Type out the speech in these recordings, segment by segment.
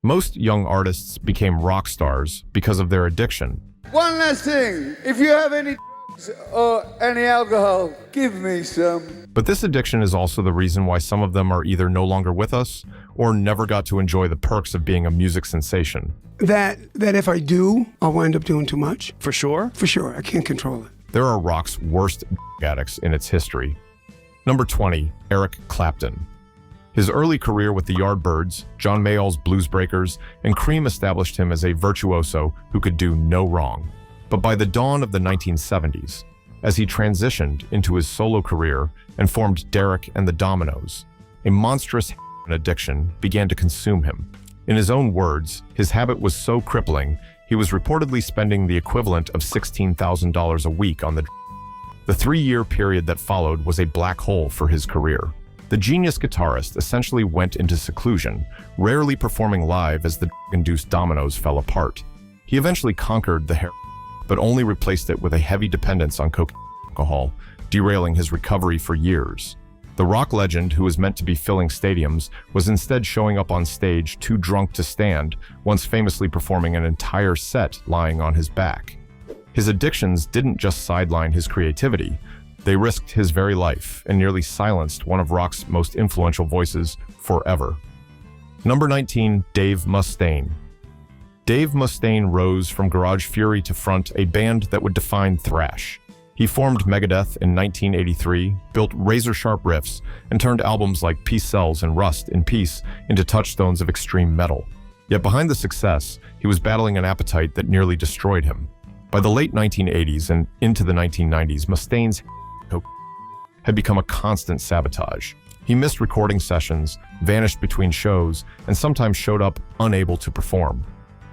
Most young artists became rock stars because of their addiction. One last thing, if you have any drugs or any alcohol, give me some. But this addiction is also the reason why some of them are either no longer with us or never got to enjoy the perks of being a music sensation. That if I do, I'll wind up doing too much. For sure? For sure, I can't control it. There are rock's worst addicts in its history. Number 20, Eric Clapton. His early career with the Yardbirds, John Mayall's Blues Breakers, and Cream established him as a virtuoso who could do no wrong. But by the dawn of the 1970s, as he transitioned into his solo career and formed Derek and the Dominoes, a monstrous addiction began to consume him. In his own words, his habit was so crippling, he was reportedly spending the equivalent of $16,000 a week on the 3-year period that followed was a black hole for his career. The genius guitarist essentially went into seclusion, rarely performing live as the induced Dominoes fell apart. He eventually conquered the heroin, but only replaced it with a heavy dependence on cocaine and alcohol, derailing his recovery for years. The rock legend, who was meant to be filling stadiums, was instead showing up on stage too drunk to stand, once famously performing an entire set lying on his back. His addictions didn't just sideline his creativity, they risked his very life and nearly silenced one of rock's most influential voices forever. Number 19, Dave Mustaine. Dave Mustaine rose from garage fury to front a band that would define thrash. He formed Megadeth in 1983, built razor-sharp riffs, and turned albums like Peace Sells and Rust in Peace into touchstones of extreme metal. Yet behind the success, he was battling an appetite that nearly destroyed him. By the late 1980s and into the 1990s, Mustaine's had become a constant sabotage. He missed recording sessions, vanished between shows, and sometimes showed up unable to perform.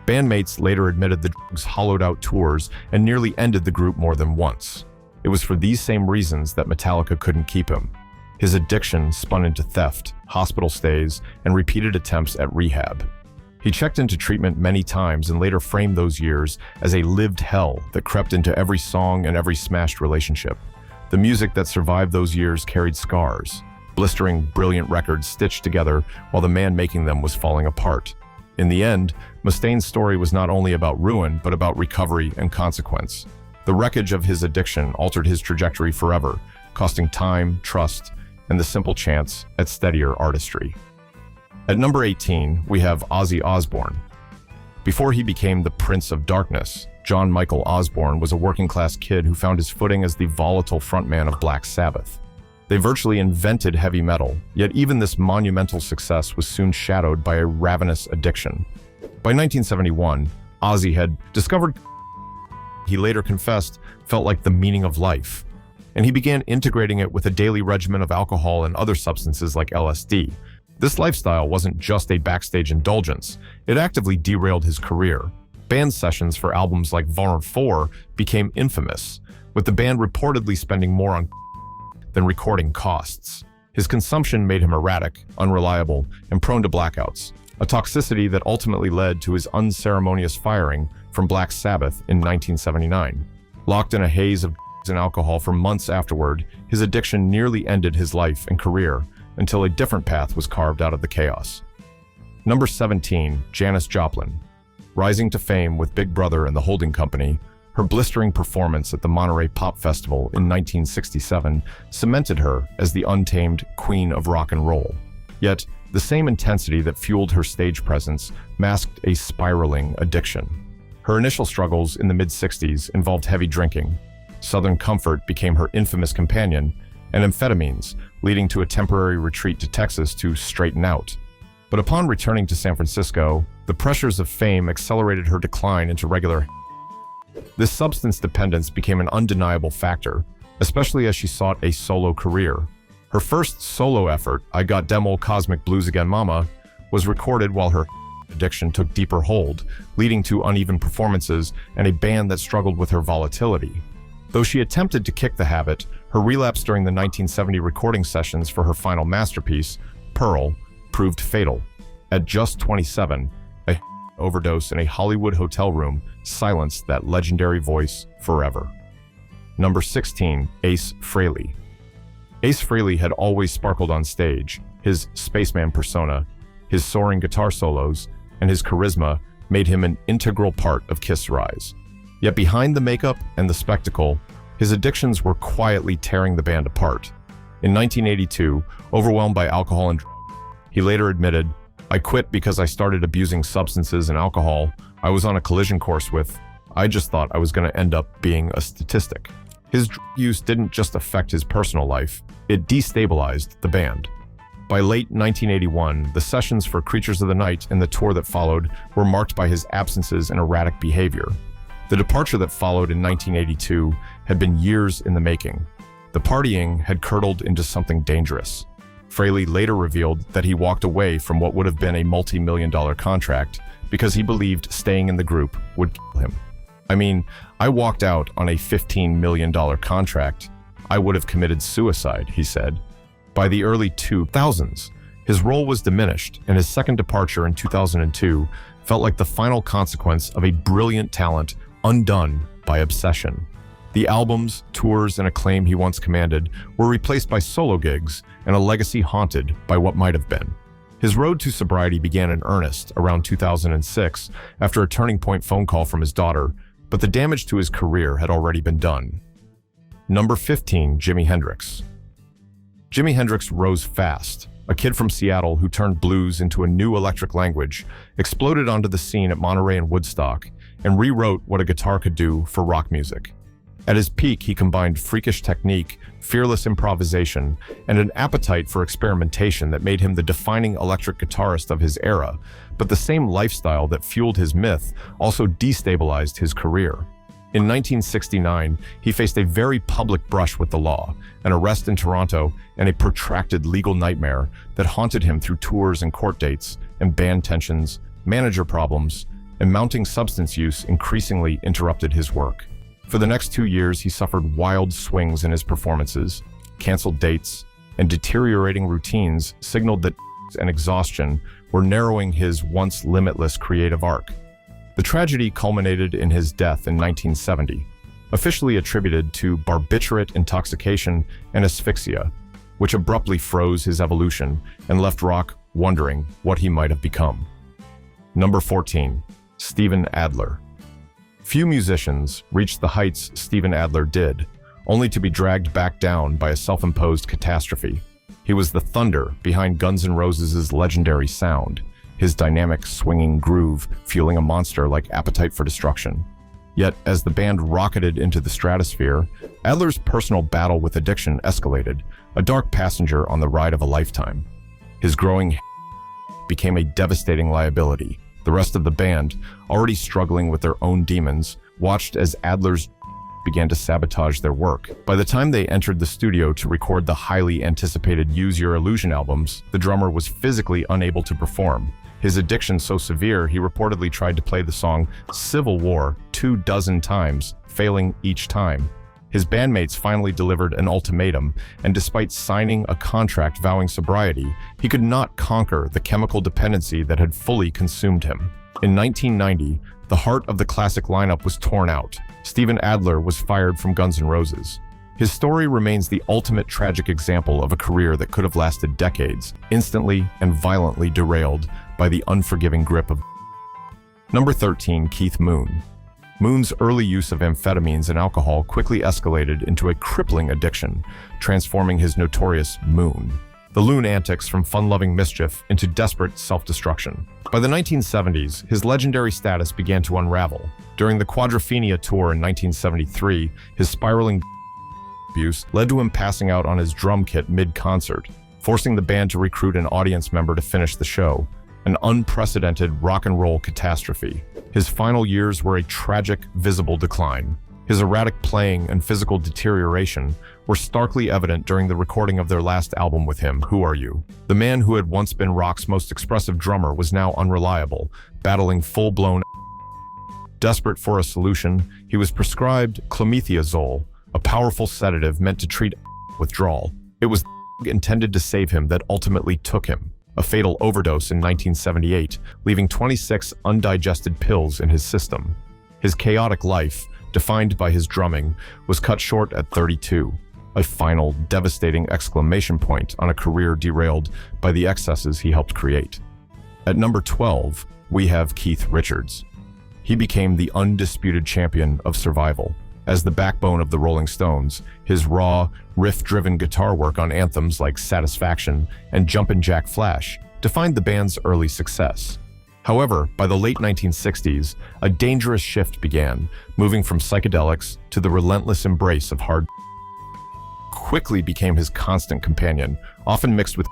Bandmates later admitted the drugs hollowed out tours and nearly ended the group more than once. It was for these same reasons that Metallica couldn't keep him. His addiction spun into theft, hospital stays, and repeated attempts at rehab. He checked into treatment many times and later framed those years as a lived hell that crept into every song and every smashed relationship. The music that survived those years carried scars, blistering, brilliant records stitched together while the man making them was falling apart. In the end, Mustaine's story was not only about ruin, but about recovery and consequence. The wreckage of his addiction altered his trajectory forever, costing time, trust, and the simple chance at steadier artistry. At number 18, we have Ozzy Osbourne. Before he became the Prince of Darkness, John Michael Osbourne was a working-class kid who found his footing as the volatile frontman of Black Sabbath. They virtually invented heavy metal, yet even this monumental success was soon shadowed by a ravenous addiction. By 1971, Ozzy had discovered he later confessed felt like the meaning of life, and he began integrating it with a daily regimen of alcohol and other substances like LSD. This lifestyle wasn't just a backstage indulgence, it actively derailed his career. Band sessions for albums like Volume 4 became infamous, with the band reportedly spending more on than recording costs. His consumption made him erratic, unreliable, and prone to blackouts, a toxicity that ultimately led to his unceremonious firing from Black Sabbath in 1979. Locked in a haze of drugs and alcohol for months afterward, his addiction nearly ended his life and career until a different path was carved out of the chaos. Number 17, Janis Joplin. Rising to fame with Big Brother and the Holding Company, her blistering performance at the Monterey Pop Festival in 1967 cemented her as the untamed queen of rock and roll. Yet, the same intensity that fueled her stage presence masked a spiraling addiction. Her initial struggles in the mid-60s involved heavy drinking. Southern Comfort became her infamous companion, and amphetamines, leading to a temporary retreat to Texas to straighten out. But upon returning to San Francisco, the pressures of fame accelerated her decline into regular. This substance dependence became an undeniable factor, especially as she sought a solo career. Her first solo effort, I Got Dem Ol' Cosmic Blues Again Mama, was recorded while her addiction took deeper hold, leading to uneven performances and a band that struggled with her volatility. Though she attempted to kick the habit, her relapse during the 1970 recording sessions for her final masterpiece, Pearl, proved fatal. At just 27, a overdose in a Hollywood hotel room silenced that legendary voice forever. Number 16, Ace Frehley. Ace Frehley had always sparkled on stage, his spaceman persona, his soaring guitar solos, and his charisma made him an integral part of Kiss's rise. Yet behind the makeup and the spectacle, his addictions were quietly tearing the band apart. In 1982, overwhelmed by alcohol and drugs, he later admitted, "I quit because I started abusing substances and alcohol I was on a collision course with. I just thought I was going to end up being a statistic." His drug use didn't just affect his personal life, it destabilized the band. By late 1981, the sessions for Creatures of the Night and the tour that followed were marked by his absences and erratic behavior. The departure that followed in 1982 had been years in the making. The partying had curdled into something dangerous. Fraley later revealed that he walked away from what would have been a multi-million-dollar contract because he believed staying in the group would kill him. "I mean, I walked out on a $15 million contract. I would have committed suicide," he said. By the early 2000s, his role was diminished, and his second departure in 2002 felt like the final consequence of a brilliant talent undone by obsession. The albums, tours, and acclaim he once commanded were replaced by solo gigs and a legacy haunted by what might have been. His road to sobriety began in earnest around 2006 after a turning point phone call from his daughter, but the damage to his career had already been done. Number 15, Jimi Hendrix. Jimi Hendrix rose fast. A kid from Seattle who turned blues into a new electric language, exploded onto the scene at Monterey and Woodstock, and rewrote what a guitar could do for rock music. At his peak, he combined freakish technique, fearless improvisation, and an appetite for experimentation that made him the defining electric guitarist of his era, but the same lifestyle that fueled his myth also destabilized his career. In 1969, he faced a very public brush with the law, an arrest in Toronto, and a protracted legal nightmare that haunted him through tours and court dates, and band tensions, manager problems, and mounting substance use increasingly interrupted his work. For the next 2 years, he suffered wild swings in his performances, canceled dates, and deteriorating routines signaled that and exhaustion were narrowing his once limitless creative arc. The tragedy culminated in his death in 1970, officially attributed to barbiturate intoxication and asphyxia, which abruptly froze his evolution and left rock wondering what he might have become. Number 14, Steven Adler. Few musicians reached the heights Steven Adler did, only to be dragged back down by a self-imposed catastrophe. He was the thunder behind Guns N' Roses' legendary sound, his dynamic, swinging groove fueling a monster like Appetite for Destruction. Yet, as the band rocketed into the stratosphere, Adler's personal battle with addiction escalated, a dark passenger on the ride of a lifetime. His growing became a devastating liability. The rest of the band, already struggling with their own demons, watched as Adler's began to sabotage their work. By the time they entered the studio to record the highly anticipated Use Your Illusion albums, the drummer was physically unable to perform. His addiction so severe, he reportedly tried to play the song Civil War 24 times, failing each time. His bandmates finally delivered an ultimatum, and despite signing a contract vowing sobriety, he could not conquer the chemical dependency that had fully consumed him. In 1990, the heart of the classic lineup was torn out. Steven Adler was fired from Guns N' Roses. His story remains the ultimate tragic example of a career that could have lasted decades, instantly and violently derailed by the unforgiving grip of. Number 13, Keith Moon. Moon's early use of amphetamines and alcohol quickly escalated into a crippling addiction, transforming his notorious Moon. The loon antics from fun-loving mischief into desperate self-destruction. By the 1970s, his legendary status began to unravel. During the Quadrophenia tour in 1973, his spiraling abuse led to him passing out on his drum kit mid-concert, forcing the band to recruit an audience member to finish the show. An unprecedented rock and roll catastrophe. His final years were a tragic, visible decline. His erratic playing and physical deterioration were starkly evident during the recording of their last album with him, Who Are You? The man who had once been rock's most expressive drummer was now unreliable, battling full-blown. Desperate for a solution, he was prescribed clomethazole, a powerful sedative meant to treat withdrawal. It was intended to save him that ultimately took him. A fatal overdose in 1978, leaving 26 undigested pills in his system. His chaotic life, defined by his drumming, was cut short at 32, a final, devastating exclamation point on a career derailed by the excesses he helped create. At number 12, we have Keith Richards. He became the undisputed champion of survival. As the backbone of the Rolling Stones, his raw, riff-driven guitar work on anthems like Satisfaction and Jumpin' Jack Flash defined the band's early success. However, by the late 1960s, a dangerous shift began, moving from psychedelics to the relentless embrace of hard quickly became his constant companion, often mixed with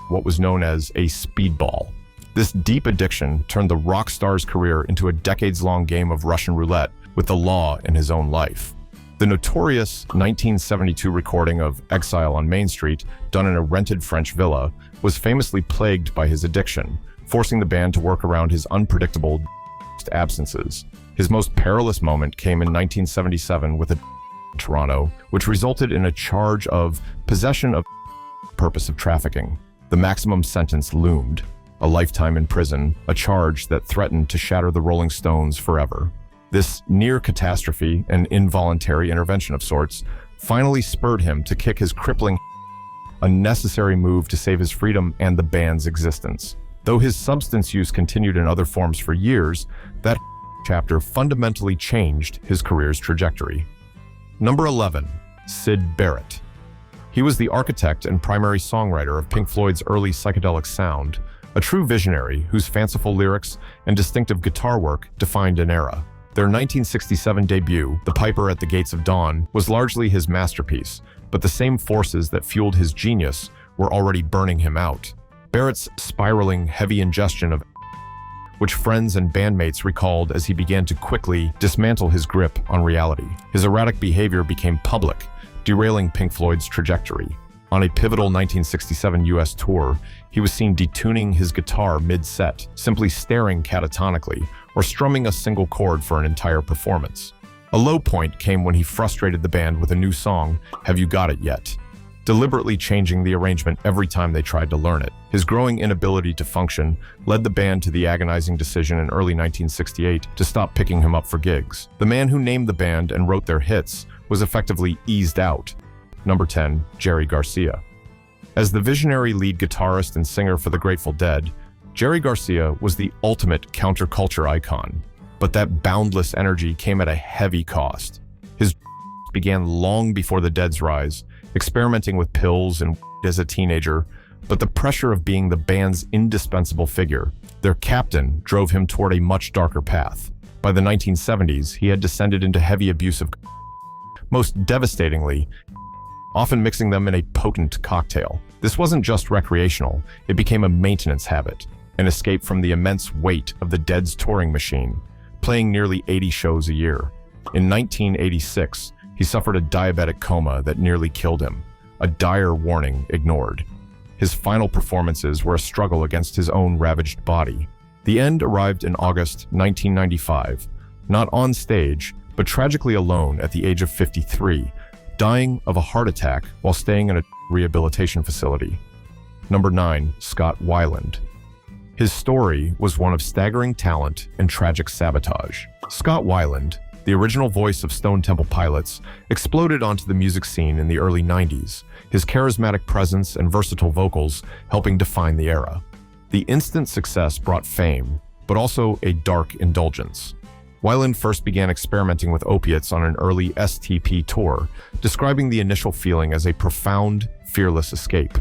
what was known as a speedball. This deep addiction turned the Rockstars' career into a decades-long game of Russian roulette with the law in his own life. The notorious 1972 recording of Exile on Main Street, done in a rented French villa, was famously plagued by his addiction, forcing the band to work around his unpredictable absences. His most perilous moment came in 1977 with a Toronto, which resulted in a charge of possession of purpose of trafficking. The maximum sentence loomed, a lifetime in prison, a charge that threatened to shatter the Rolling Stones forever. This near catastrophe, an involuntary intervention of sorts, finally spurred him to kick his crippling, a necessary move to save his freedom and the band's existence. Though his substance use continued in other forms for years, that chapter fundamentally changed his career's trajectory. Number 11, Syd Barrett. He was the architect and primary songwriter of Pink Floyd's early psychedelic sound, a true visionary whose fanciful lyrics and distinctive guitar work defined an era. Their 1967 debut, The Piper at the Gates of Dawn, was largely his masterpiece, but the same forces that fueled his genius were already burning him out. Barrett's spiraling, heavy ingestion of which friends and bandmates recalled as he began to quickly dismantle his grip on reality. His erratic behavior became public, derailing Pink Floyd's trajectory. On a pivotal 1967 US tour, he was seen detuning his guitar mid-set, simply staring catatonically, or strumming a single chord for an entire performance. A low point came when he frustrated the band with a new song, Have You Got It Yet?, deliberately changing the arrangement every time they tried to learn it. His growing inability to function led the band to the agonizing decision in early 1968 to stop picking him up for gigs. The man who named the band and wrote their hits was effectively eased out. Number 10, Jerry Garcia. As the visionary lead guitarist and singer for the Grateful Dead, Jerry Garcia was the ultimate counterculture icon. But that boundless energy came at a heavy cost. His began long before the Dead's rise, experimenting with pills and as a teenager, but the pressure of being the band's indispensable figure, their captain, drove him toward a much darker path. By the 1970s, he had descended into heavy abuse of most devastatingly, often mixing them in a potent cocktail. This wasn't just recreational, it became a maintenance habit, an escape from the immense weight of the Dead's touring machine, playing nearly 80 shows a year. In 1986, he suffered a diabetic coma that nearly killed him, a dire warning ignored. His final performances were a struggle against his own ravaged body. The end arrived in August 1995, not on stage, but tragically alone at the age of 53, dying of a heart attack while staying in a rehabilitation facility. Number 9, Scott Weiland. His story was one of staggering talent and tragic sabotage. Scott Weiland, the original voice of Stone Temple Pilots, exploded onto the music scene in the early 90s, his charismatic presence and versatile vocals helping define the era. The instant success brought fame, but also a dark indulgence. Weiland first began experimenting with opiates on an early STP tour, describing the initial feeling as a profound, fearless escape.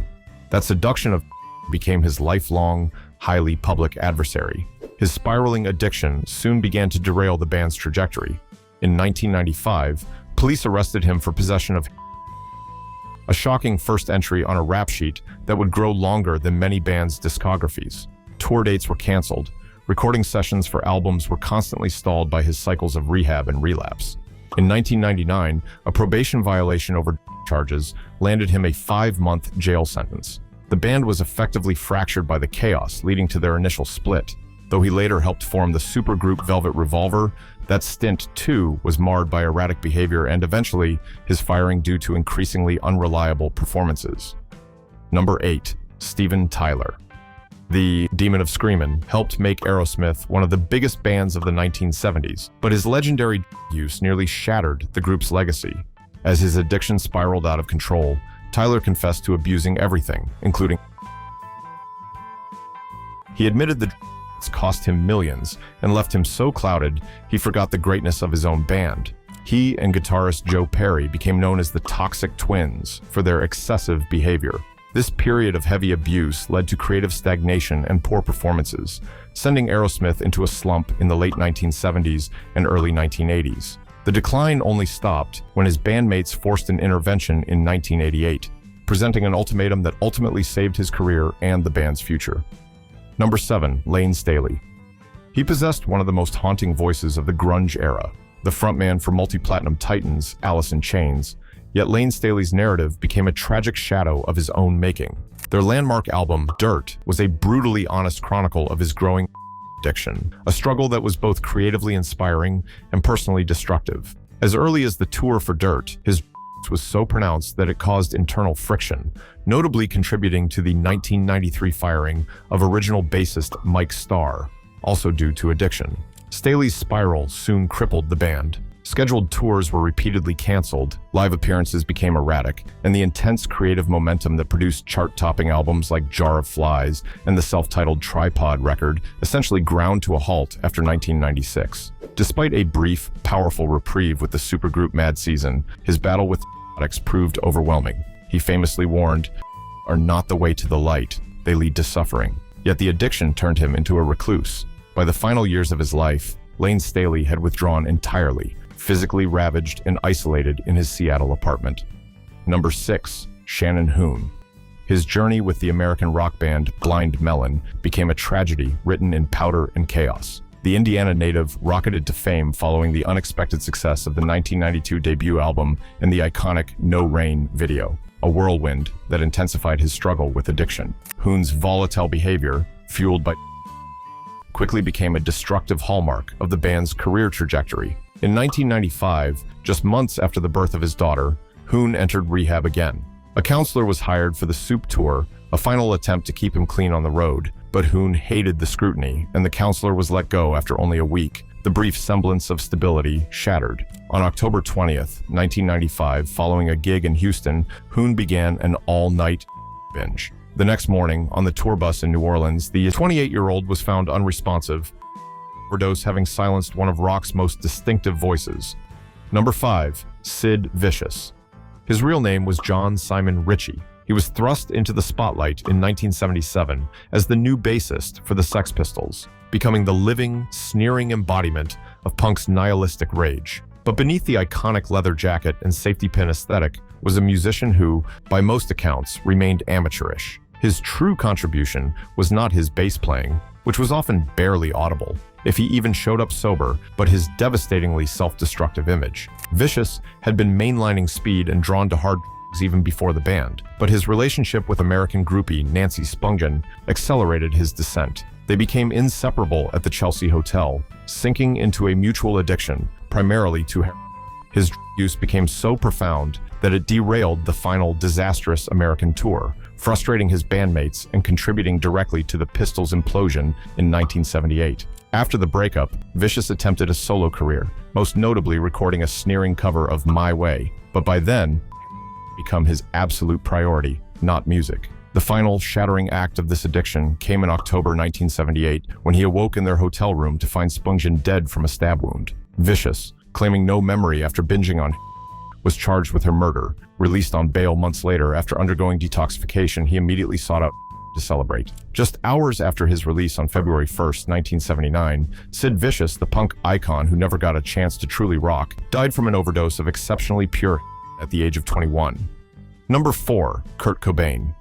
That seduction of became his lifelong, highly public adversary. His spiraling addiction soon began to derail the band's trajectory. In 1995, police arrested him for possession of a shocking first entry on a rap sheet that would grow longer than many bands' discographies. Tour dates were canceled. Recording sessions for albums were constantly stalled by his cycles of rehab and relapse. In 1999, a probation violation over charges landed him a 5-month jail sentence. The band was effectively fractured by the chaos leading to their initial split. Though he later helped form the supergroup Velvet Revolver, that stint too was marred by erratic behavior and eventually his firing due to increasingly unreliable performances. Number 8, Steven Tyler. The Demon of Screamin' helped make Aerosmith one of the biggest bands of the 1970s, but his legendary use nearly shattered the group's legacy. As his addiction spiraled out of control, Tyler confessed to abusing everything, including. He admitted the cost him millions and left him so clouded he forgot the greatness of his own band. He and guitarist Joe Perry became known as the Toxic Twins for their excessive behavior. This period of heavy abuse led to creative stagnation and poor performances, sending Aerosmith into a slump in the late 1970s and early 1980s. The decline only stopped when his bandmates forced an intervention in 1988, presenting an ultimatum that ultimately saved his career and the band's future. Number 7. Lane Staley. He possessed one of the most haunting voices of the grunge era, the frontman for multi-platinum titans Alice in Chains, yet Lane Staley's narrative became a tragic shadow of his own making. Their landmark album, Dirt, was a brutally honest chronicle of his growing addiction, a struggle that was both creatively inspiring and personally destructive. As early as the tour for Dirt, his was so pronounced that it caused internal friction, notably contributing to the 1993 firing of original bassist Mike Starr, also due to addiction. Staley's spiral soon crippled the band. Scheduled tours were repeatedly canceled, live appearances became erratic, and the intense creative momentum that produced chart-topping albums like Jar of Flies and the self-titled Tripod record essentially ground to a halt after 1996. Despite a brief, powerful reprieve with the supergroup Mad Season, his battle with Addicts proved overwhelming. He famously warned, "Are not the way to the light, they lead to suffering." Yet the addiction turned him into a recluse. By the final years of his life, Lane Staley had withdrawn entirely, physically ravaged and isolated in his Seattle apartment. Number 6. Shannon Hoon. His journey with the American rock band Blind Melon became a tragedy written in powder and chaos. The Indiana native rocketed to fame following the unexpected success of the 1992 debut album and the iconic No Rain video, a whirlwind that intensified his struggle with addiction. Hoon's volatile behavior, fueled by quickly became a destructive hallmark of the band's career trajectory. In 1995, just months after the birth of his daughter, Hoon entered rehab again. A counselor was hired for the Soup Tour, a final attempt to keep him clean on the road, but Hoon hated the scrutiny, and the counselor was let go after only a week. The brief semblance of stability shattered. On October 20th, 1995, following a gig in Houston, Hoon began an all-night binge. The next morning, on the tour bus in New Orleans, the 28-year-old was found unresponsive, overdose having silenced one of rock's most distinctive voices. Number 5. Sid Vicious. His real name was John Simon Ritchie. He was thrust into the spotlight in 1977 as the new bassist for the Sex Pistols, becoming the living, sneering embodiment of punk's nihilistic rage. But beneath the iconic leather jacket and safety pin aesthetic was a musician who, by most accounts, remained amateurish. His true contribution was not his bass playing, which was often barely audible, if he even showed up sober, but his devastatingly self-destructive image. Vicious had been mainlining speed and drawn to hard drugs even before the band, but his relationship with American groupie Nancy Spungen accelerated his descent. They became inseparable at the Chelsea Hotel, sinking into a mutual addiction, primarily to heroin. His drug use became so profound that it derailed the final disastrous American tour, frustrating his bandmates and contributing directly to the Pistols' implosion in 1978. After the breakup, Vicious attempted a solo career, most notably recording a sneering cover of My Way, but by then, become his absolute priority, not music. The final shattering act of this addiction came in October 1978 when he awoke in their hotel room to find Spungen dead from a stab wound. Vicious, claiming no memory after binging on was charged with her murder. Released on bail months later after undergoing detoxification, he immediately sought out to celebrate. Just hours after his release on February 1st, 1979, Sid Vicious, the punk icon who never got a chance to truly rock, died from an overdose of exceptionally pure at the age of 21. Number 4. Kurt Cobain.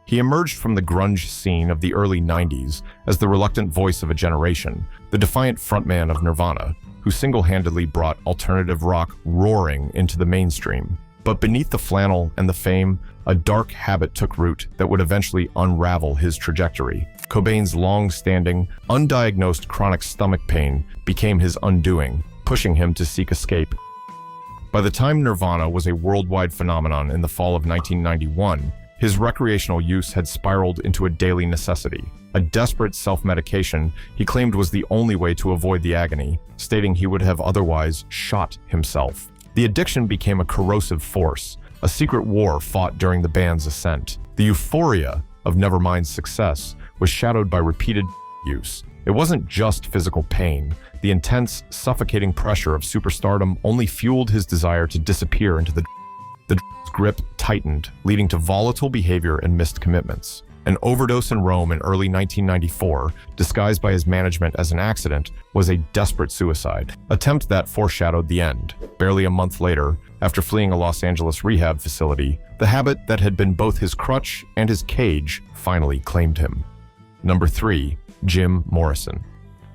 He emerged from the grunge scene of the early 90s as the reluctant voice of a generation, the defiant frontman of Nirvana, who single-handedly brought alternative rock roaring into the mainstream. But beneath the flannel and the fame, a dark habit took root that would eventually unravel his trajectory. Cobain's long-standing, undiagnosed chronic stomach pain became his undoing, pushing him to seek escape. By the time Nirvana was a worldwide phenomenon in the fall of 1991, his recreational use had spiraled into a daily necessity. A desperate self-medication he claimed was the only way to avoid the agony, stating he would have otherwise shot himself. The addiction became a corrosive force, a secret war fought during the band's ascent. The euphoria of Nevermind's success was shadowed by repeated use, It wasn't just physical pain. The intense, suffocating pressure of superstardom only fueled his desire to disappear into the grip tightened, leading to volatile behavior and missed commitments. An overdose in Rome in early 1994, disguised by his management as an accident, was a desperate suicide attempt that foreshadowed the end. Barely a month later, after fleeing a Los Angeles rehab facility, the habit that had been both his crutch and his cage finally claimed him. Number 3. Jim Morrison.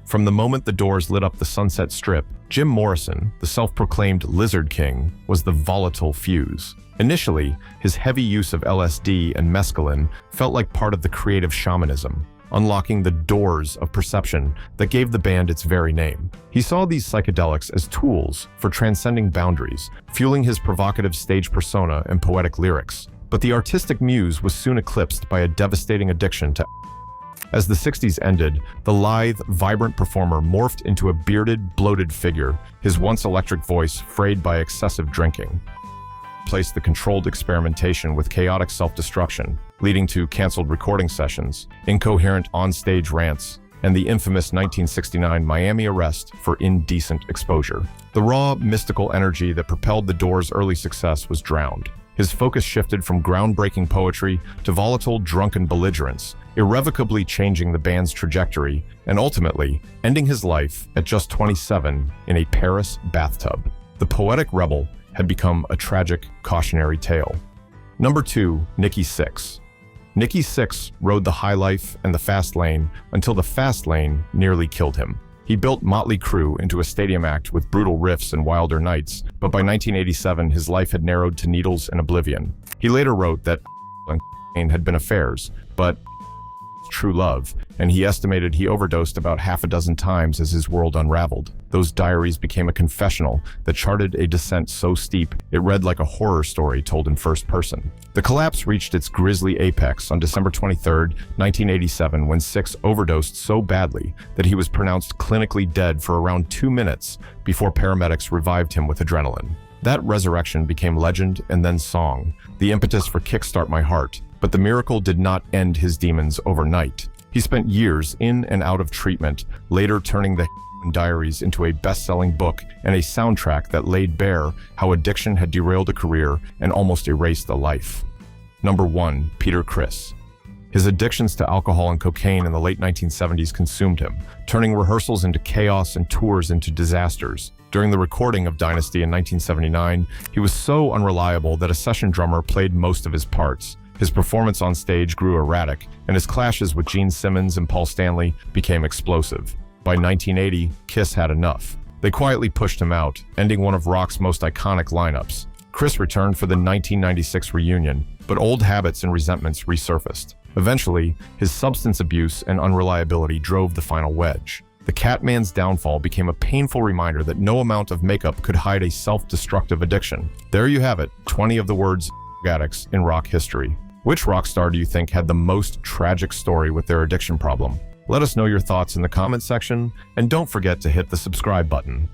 From the moment the Doors lit up the Sunset Strip, Jim Morrison, the self-proclaimed Lizard King, was the volatile fuse. Initially, his heavy use of LSD and mescaline felt like part of the creative shamanism, unlocking the doors of perception that gave the band its very name. He saw these psychedelics as tools for transcending boundaries, fueling his provocative stage persona and poetic lyrics. But the artistic muse was soon eclipsed by a devastating addiction to As the 60s ended, the lithe, vibrant performer morphed into a bearded, bloated figure, his once electric voice frayed by excessive drinking. Placed the controlled experimentation with chaotic self-destruction, leading to canceled recording sessions, incoherent on-stage rants, and the infamous 1969 Miami arrest for indecent exposure. The raw, mystical energy that propelled the Doors' early success was drowned. His focus shifted from groundbreaking poetry to volatile, drunken belligerence, irrevocably changing the band's trajectory and ultimately ending his life at just 27 in a Paris bathtub. The poetic rebel had become a tragic, cautionary tale. Number 2, Nikki Sixx. Nikki Sixx rode the high life and the fast lane until the fast lane nearly killed him. He built Motley Crue into a stadium act with brutal riffs and wilder nights, but by 1987 his life had narrowed to needles and oblivion. He later wrote that had been affairs, but true love, and he estimated he overdosed about half a dozen times as his world unraveled. Those diaries became a confessional that charted a descent so steep it read like a horror story told in first person. The collapse reached its grisly apex on December 23, 1987, when Sixx overdosed so badly that he was pronounced clinically dead for around 2 minutes before paramedics revived him with adrenaline. That resurrection became legend and then song, the impetus for Kickstart My Heart. But the miracle did not end his demons overnight. He spent years in and out of treatment, later turning the Diaries into a best-selling book and a soundtrack that laid bare how addiction had derailed a career and almost erased a life. Number 1, Peter Criss. His addictions to alcohol and cocaine in the late 1970s consumed him, turning rehearsals into chaos and tours into disasters. During the recording of Dynasty in 1979, he was so unreliable that a session drummer played most of his parts. His performance on stage grew erratic, and his clashes with Gene Simmons and Paul Stanley became explosive. By 1980, Kiss had enough. They quietly pushed him out, ending one of rock's most iconic lineups. Criss returned for the 1996 reunion, but old habits and resentments resurfaced. Eventually, his substance abuse and unreliability drove the final wedge. The Catman's downfall became a painful reminder that no amount of makeup could hide a self-destructive addiction. There you have it, 20 of the words addicts in rock history. Which rock star do you think had the most tragic story with their addiction problem? Let us know your thoughts in the comment section, and don't forget to hit the subscribe button.